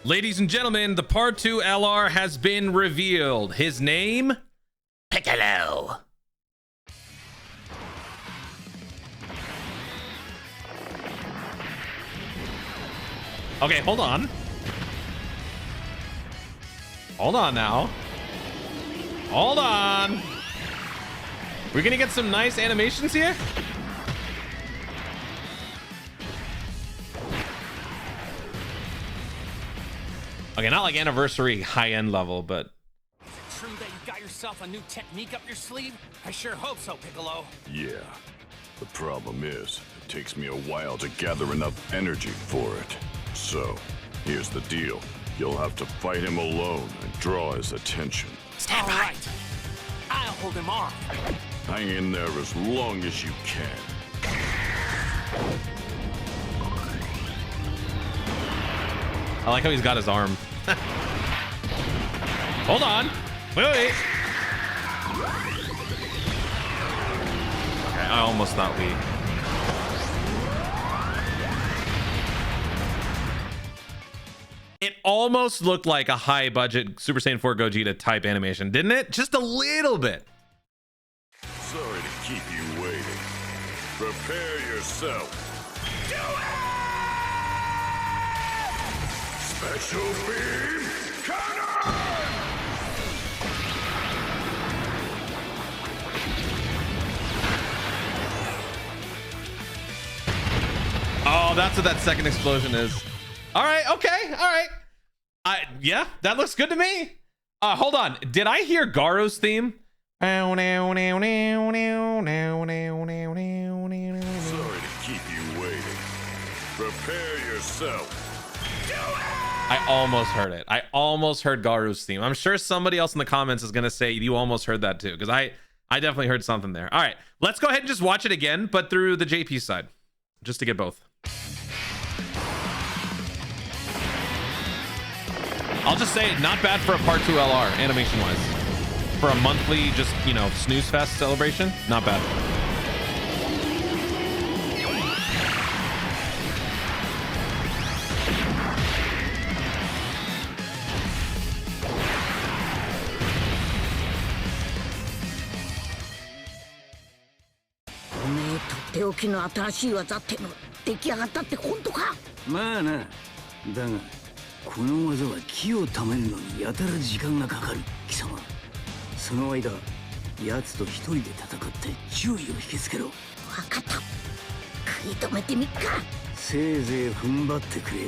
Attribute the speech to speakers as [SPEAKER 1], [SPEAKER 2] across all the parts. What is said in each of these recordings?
[SPEAKER 1] Ladies and gentlemen, the Part 2 LR has been revealed. His name? Piccolo. Okay, hold on. Hold on now. Hold on. We're gonna get some nice animations here. Okay, not like anniversary high-end level, but...
[SPEAKER 2] Is it true that you got yourself a new technique up your sleeve? I sure hope so, Piccolo.
[SPEAKER 3] Yeah. The problem is, it takes me a while to gather enough energy for it. So, here's the deal. You'll have to fight him alone and draw his attention.
[SPEAKER 2] All right. I'll hold him off.
[SPEAKER 3] Hang in there as long as you can.
[SPEAKER 1] I like how he's got his arm. Hold on. Wait. Okay, I almost thought we... It almost looked like a high budget Super Saiyan 4 Gogeta type animation, didn't it? Just a little bit.
[SPEAKER 3] Sorry to keep you waiting. Prepare yourself.
[SPEAKER 2] Do it!
[SPEAKER 3] Special beam cannon!
[SPEAKER 1] Oh, that's what that second explosion is. All right, okay, all right. Yeah, that looks good to me. Hold on. Did I hear Garo's theme?
[SPEAKER 3] Sorry to keep you waiting. Prepare yourself.
[SPEAKER 1] I almost heard it. I almost heard Garu's theme. I'm sure somebody else in the comments is going to say you almost heard that too, because I definitely heard something there. All right, let's go ahead and just watch it again, but through the JP side, just to get both. I'll just say, not bad for a Part 2 LR, animation-wise. For a monthly, just, you know, snooze fest celebration, not bad.
[SPEAKER 4] まあな、だがこの技は気をためるのにやたら時間がかかる貴様。その間奴と一人で戦って注意を引きつけろ。分かった。食い止めてみっか。せいぜい踏ん張ってくれ。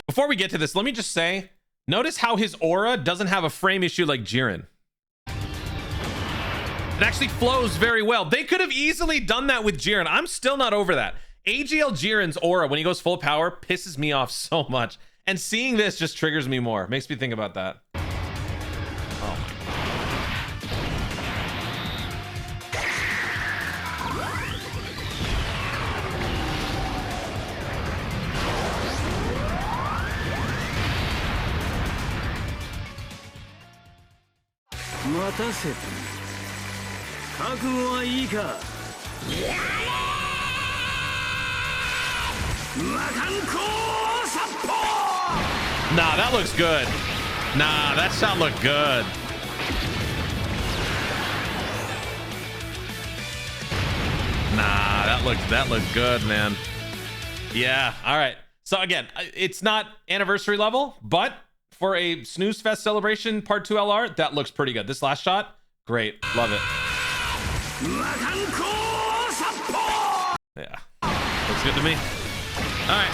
[SPEAKER 1] Before we get to this, let me just say, notice how his aura doesn't have a frame issue like Jiren. It actually flows very well. They could have easily done that with Jiren. I'm still not over that. AGL Jiren's aura, when he goes full power, pisses me off so much. And seeing this just triggers me more. Makes me think about that. Oh my
[SPEAKER 4] 待たせた。覚悟はいいか。やれ。魔漢光殺法。
[SPEAKER 1] Nah, that looks good. Nah, that shot looked good. Nah, that looked good, man. Yeah, all right. So again, it's not anniversary level, but for a snooze fest celebration Part 2 LR, that looks pretty good. This last shot, great. Love it. Yeah, looks good to me. All right.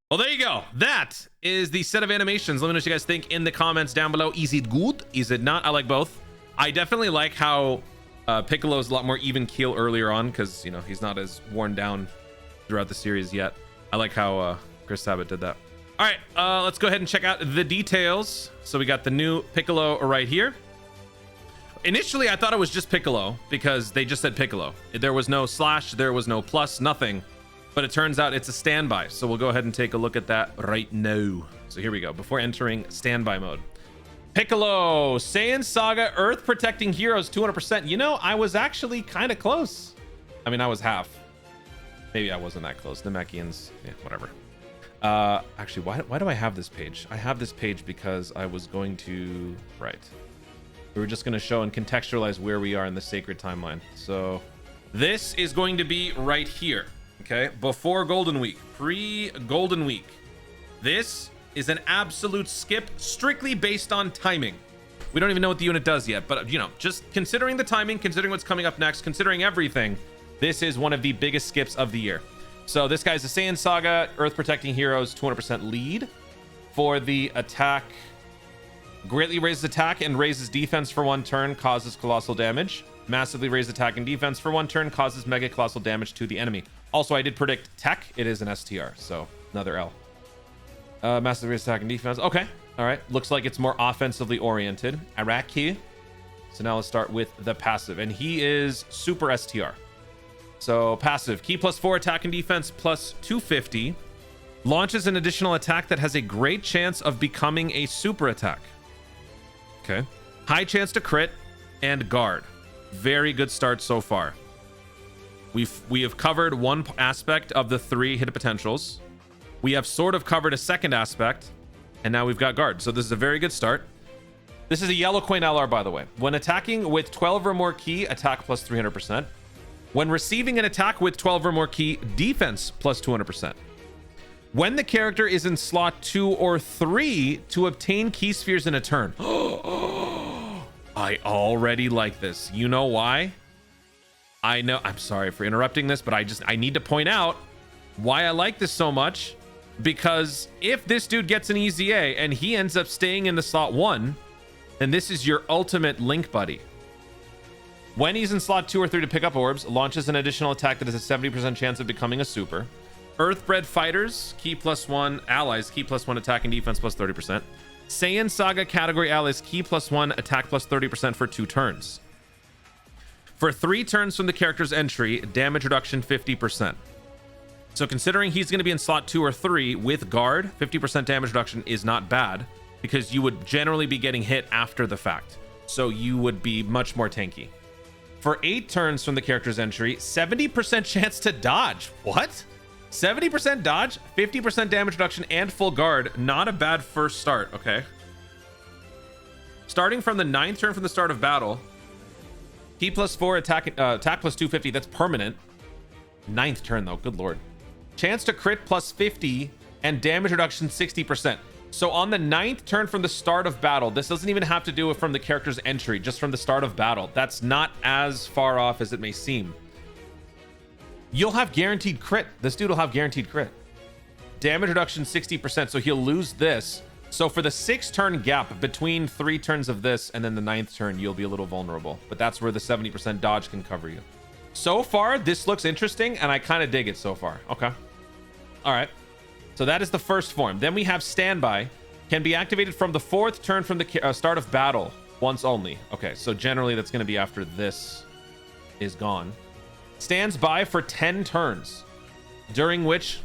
[SPEAKER 1] Well, there you go. That is the set of animations. Let me know what you guys think in the comments down below. Is it good? Is it not? I like both. I definitely like how Piccolo is a lot more even keel earlier on because, you know, he's not as worn down throughout the series yet. I like how Chris Sabat did that. All right, let's go ahead and check out the details. So we got the new Piccolo right here. Initially, I thought it was just Piccolo because they just said Piccolo. There was no slash, there was no plus, nothing. But it turns out it's a standby. So we'll go ahead and take a look at that right now. So here we go. Before entering standby mode. Piccolo, Saiyan Saga, Earth Protecting Heroes, 200%. You know, I was actually kind of close. I mean, I was half. Maybe I wasn't that close. Namekians, yeah, whatever. Actually, why do I have this page? I have this page because I was going to... Right. We were just going to show and contextualize where we are in the sacred timeline. So this is going to be right here. Okay, before Golden Week, pre-Golden Week. This is an absolute skip strictly based on timing. We don't even know what the unit does yet, but you know, just considering the timing, considering what's coming up next, considering everything, this is one of the biggest skips of the year. So this guy's a Saiyan Saga, Earth Protecting Heroes, 200% lead for the attack. Greatly raises attack and raises defense for 1 turn, causes colossal damage. Massively raised attack and defense for 1 turn, causes mega colossal damage to the enemy. Also, I did predict tech. It is an STR, so another L. Massively raised attack and defense. Okay, all right. Looks like it's more offensively oriented. Araki. So now let's start with the passive, and he is super STR. So passive, key +4 attack and defense plus 250. Launches an additional attack that has a great chance of becoming a super attack. Okay. High chance to crit and guard. Very good start so far. We have covered one aspect of the 3 hit potentials. We have sort of covered a second aspect, and now we've got guard. So this is a very good start. This is a yellow coin LR, by the way. When attacking with 12 or more key, attack plus 300%. When receiving an attack with 12 or more key, defense plus 200%. When the character is in slot 2 or 3 to obtain key spheres in a turn. I already like this. You know why? I know, I'm sorry for interrupting this, but I need to point out why I like this so much. Because if this dude gets an EZA and he ends up staying in the slot 1, then this is your ultimate link buddy. When he's in slot 2 or 3 to pick up orbs, launches an additional attack that has a 70% chance of becoming a super. Earthbred fighters, key +1 allies, key +1 attack and defense plus 30%. Saiyan Saga category allies, key +1 attack plus 30% for 2 turns. For 3 turns from the character's entry, damage reduction 50%. So considering he's going to be in slot 2 or 3 with guard, 50% damage reduction is not bad because you would generally be getting hit after the fact. So you would be much more tanky. For 8 turns from the character's entry, 70% chance to dodge. What? 70% dodge, 50% damage reduction, and full guard. Not a bad first start, okay? Starting from the 9th turn from the start of battle, key +4 attack plus 250, that's permanent. 9th turn though, good lord. Chance to crit plus 50 and damage reduction 60%. So on the 9th turn from the start of battle, this doesn't even have to do with from the character's entry, just from the start of battle. That's not as far off as it may seem. You'll have guaranteed crit. This dude will have guaranteed crit. Damage reduction 60%, so he'll lose this. So for the 6 turn gap between 3 turns of this and then the 9th turn, you'll be a little vulnerable. But that's where the 70% dodge can cover you. So far, this looks interesting, and I kind of dig it so far. Okay. All right. So that is the first form. Then we have Standby. Can be activated from the 4th turn from the start of battle once only. Okay, so generally that's going to be after this is gone. Stands by for 10 turns, during which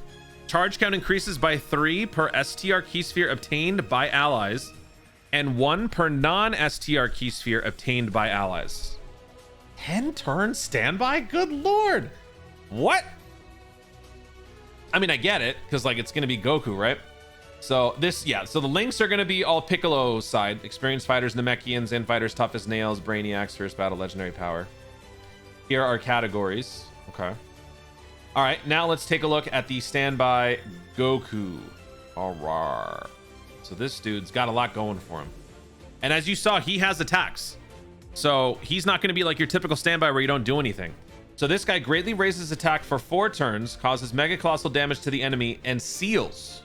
[SPEAKER 1] charge count increases by 3 per STR key sphere obtained by allies and 1 per non-STR key sphere obtained by allies. 10 turns standby? Good lord. What? I mean, I get it, because like it's going to be Goku, right? So this, yeah, so the links are going to be all Piccolo side. Experienced fighters, Namekians, in fighters, tough as nails, Brainiacs, first battle, legendary power. Here are categories. Okay. All right, now let's take a look at the standby Goku. All right. So this dude's got a lot going for him. And as you saw, he has attacks. So he's not going to be like your typical standby where you don't do anything. So this guy greatly raises attack for 4 turns, causes mega colossal damage to the enemy, and seals.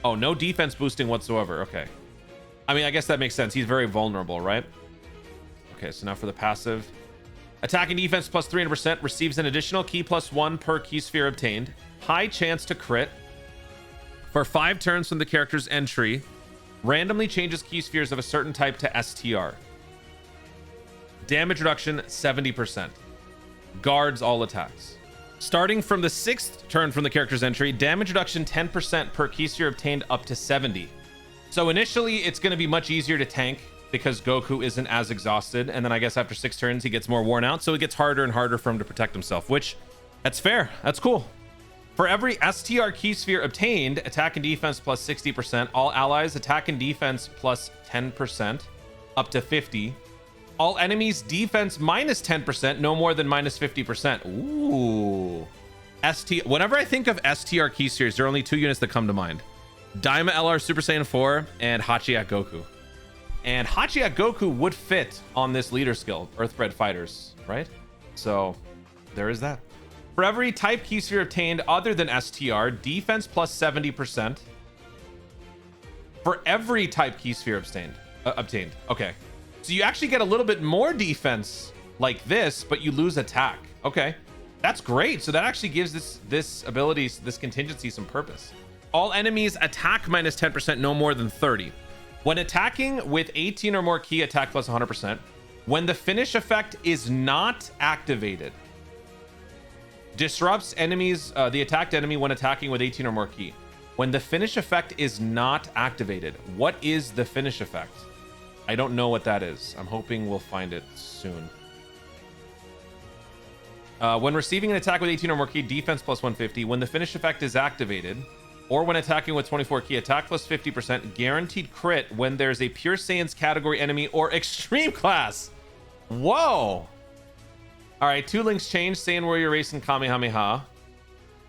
[SPEAKER 1] Oh, no defense boosting whatsoever. Okay. I mean, I guess that makes sense. He's very vulnerable, right? Okay, so now for the passive. Attack and defense plus 300%, receives an additional key +1 per key sphere obtained. High chance to crit. For 5 turns from the character's entry, randomly changes key spheres of a certain type to STR. Damage reduction 70%. Guards all attacks. Starting from the 6th turn from the character's entry, damage reduction 10% per key sphere obtained up to 70. So initially, it's going to be much easier to tank because Goku isn't as exhausted. And then I guess after 6 turns, he gets more worn out. So it gets harder and harder for him to protect himself, which that's fair. That's cool. For every STR key sphere obtained, attack and defense plus 60%. All allies, attack and defense plus 10%, up to 50. All enemies, defense minus 10%, no more than minus 50%. Ooh. Whenever I think of STR key spheres, there are only 2 units that come to mind. Daima LR Super Saiyan 4 and Hachiyak Goku. And Hachiyak Goku would fit on this leader skill, Earthbred Fighters, right? So there is that. For every type key sphere obtained other than STR, defense plus 70%. For every type key sphere obtained. Okay. So you actually get a little bit more defense like this, but you lose attack. Okay. That's great. So that actually gives this ability, this contingency, some purpose. All enemies attack minus 10%, no more than 30. When attacking with 18 or more key, attack plus 100%. When the finish effect is not activated, disrupts enemies, the attacked enemy when attacking with 18 or more key. When the finish effect is not activated, what is the finish effect? I don't know what that is. I'm hoping we'll find it soon. When receiving an attack with 18 or more key, defense plus 150. When the finish effect is activated, or when attacking with 24 key, attack plus 50%, guaranteed crit when there's a Pure Saiyan's category enemy or extreme class. Whoa. All right, 2 links change, Saiyan Warrior Race and Kamehameha.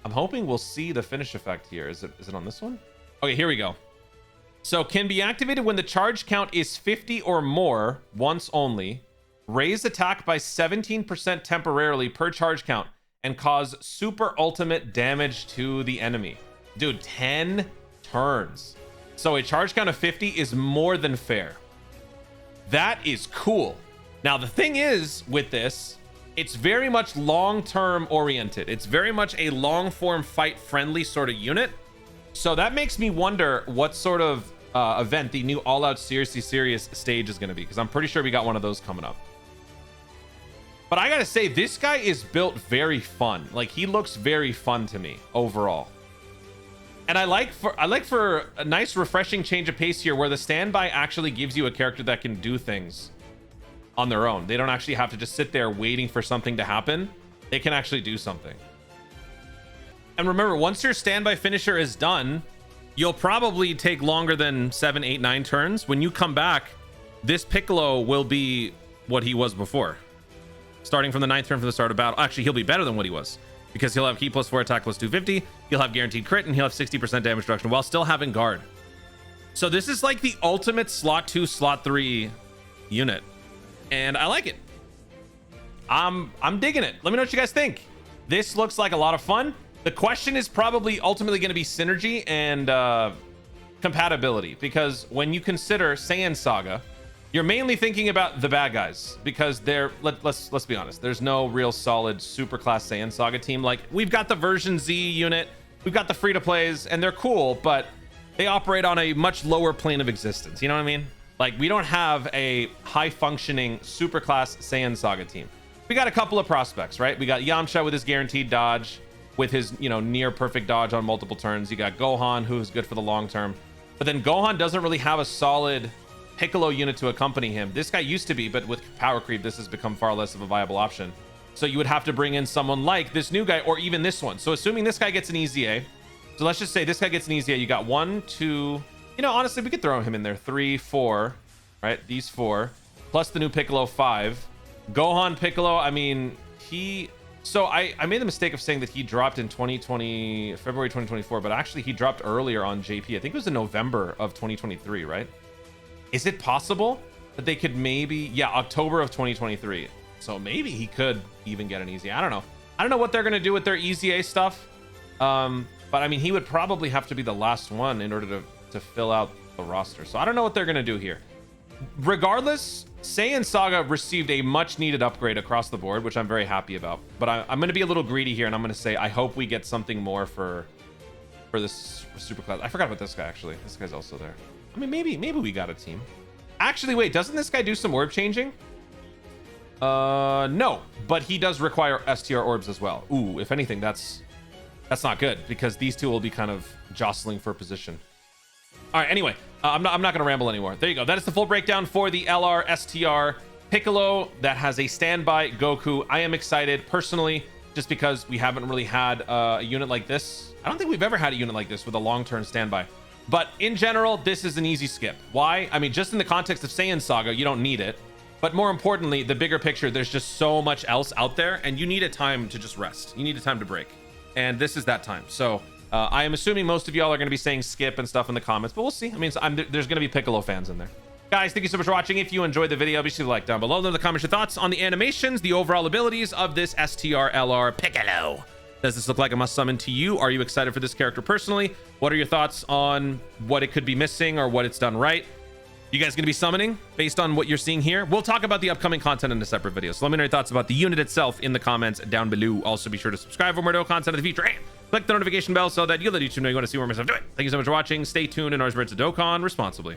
[SPEAKER 1] I'm hoping we'll see the finish effect here. Is it on this one? Okay, here we go. So can be activated when the charge count is 50 or more, once only. Raise attack by 17% temporarily per charge count and cause super ultimate damage to the enemy. Dude, 10 turns. So a charge count of 50 is more than fair. That is cool. Now, the thing is with this, it's very much long-term oriented. It's very much a long-form fight-friendly sort of unit. So that makes me wonder what sort of event the new All-Out Seriously Serious stage is going to be, because I'm pretty sure we got one of those coming up. But I gotta say, this guy is built very fun. Like, he looks very fun to me overall. And I like for a nice refreshing change of pace here, where the standby actually gives you a character that can do things on their own. They don't actually have to just sit there waiting for something to happen. They can actually do something. And remember, once your standby finisher is done, you'll probably take longer than 7, 8, 9 turns. When you come back, this Piccolo will be what he was before. Starting from the 9th turn from the start of battle. Actually, he'll be better than what he was, because he'll have key plus 4, attack plus 250. He'll have guaranteed crit, and he'll have 60% damage reduction while still having guard. So this is like the ultimate slot 2, slot 3 unit. And I like it. I'm digging it. Let me know what you guys think. This looks like a lot of fun. The question is probably ultimately going to be synergy and compatibility, because when you consider Saiyan Saga, you're mainly thinking about the bad guys, because they're let's be honest, there's no real solid super class Saiyan Saga team. Like, we've got the version Z unit, we've got the free to plays, and they're cool, but they operate on a much lower plane of existence. You know what I mean? Like, we don't have a high functioning super class Saiyan Saga team. We got a couple of prospects, right? We got Yamcha with his guaranteed dodge, with his, you know, near perfect dodge on multiple turns. You got Gohan, who's good for the long term, but then Gohan doesn't really have a solid Piccolo unit to accompany him. This guy used to be, but with power creep, this has become far less of a viable option. So you would have to bring in someone like this new guy, or even this one. So assuming this guy gets an easy A, so let's just say this guy gets an easy A. You got 1, 2, you know, honestly, we could throw him in there. 3, 4, right? These 4, plus the new Piccolo 5. Gohan Piccolo, I mean, so I made the mistake of saying that he dropped in February 2024, but actually he dropped earlier on JP. I think it was in November of 2023, right? Is it possible that they could maybe, yeah, October of 2023. So maybe he could even get an easy. I don't know. I don't know what they're going to do with their easy A stuff. But I mean, he would probably have to be the last one in order to fill out the roster. So I don't know what they're going to do here. Regardless, Saiyan Saga received a much needed upgrade across the board, which I'm very happy about. But I'm going to be a little greedy here, and I'm going to say I hope we get something more for this super class. I forgot about this guy, actually. This guy's also there. I mean, maybe we got a team. Actually, wait, doesn't this guy do some orb changing? No, but he does require STR orbs as well. Ooh, if anything, that's not good, because these two will be kind of jostling for position. All right, anyway, I'm not going to ramble anymore. There you go. That is the full breakdown for the LR STR Piccolo that has a standby Goku. I am excited personally, just because we haven't really had a unit like this. I don't think we've ever had a unit like this with a long-term standby. But in general, this is an easy skip. Why? I mean, just in the context of Saiyan Saga, you don't need it. But more importantly, the bigger picture, there's just so much else out there, and you need a time to just rest. You need a time to break. And this is that time. So I am assuming most of y'all are going to be saying skip and stuff in the comments, but we'll see. I mean, there's going to be Piccolo fans in there. Guys, thank you so much for watching. If you enjoyed the video, be sure to like down below. Leave in the comments your thoughts on the animations, the overall abilities of this STR-LR Piccolo. Does this look like a must summon to you? Are you excited for this character personally? What are your thoughts on what it could be missing or what it's done right? You guys gonna be summoning based on what you're seeing here? We'll talk about the upcoming content in a separate video. So let me know your thoughts about the unit itself in the comments down below. Also be sure to subscribe for more content in the future and click the notification bell so that you'll let YouTube know you want to see more of myself doing. Thank you so much for watching. Stay tuned and always remember to Dokkan responsibly.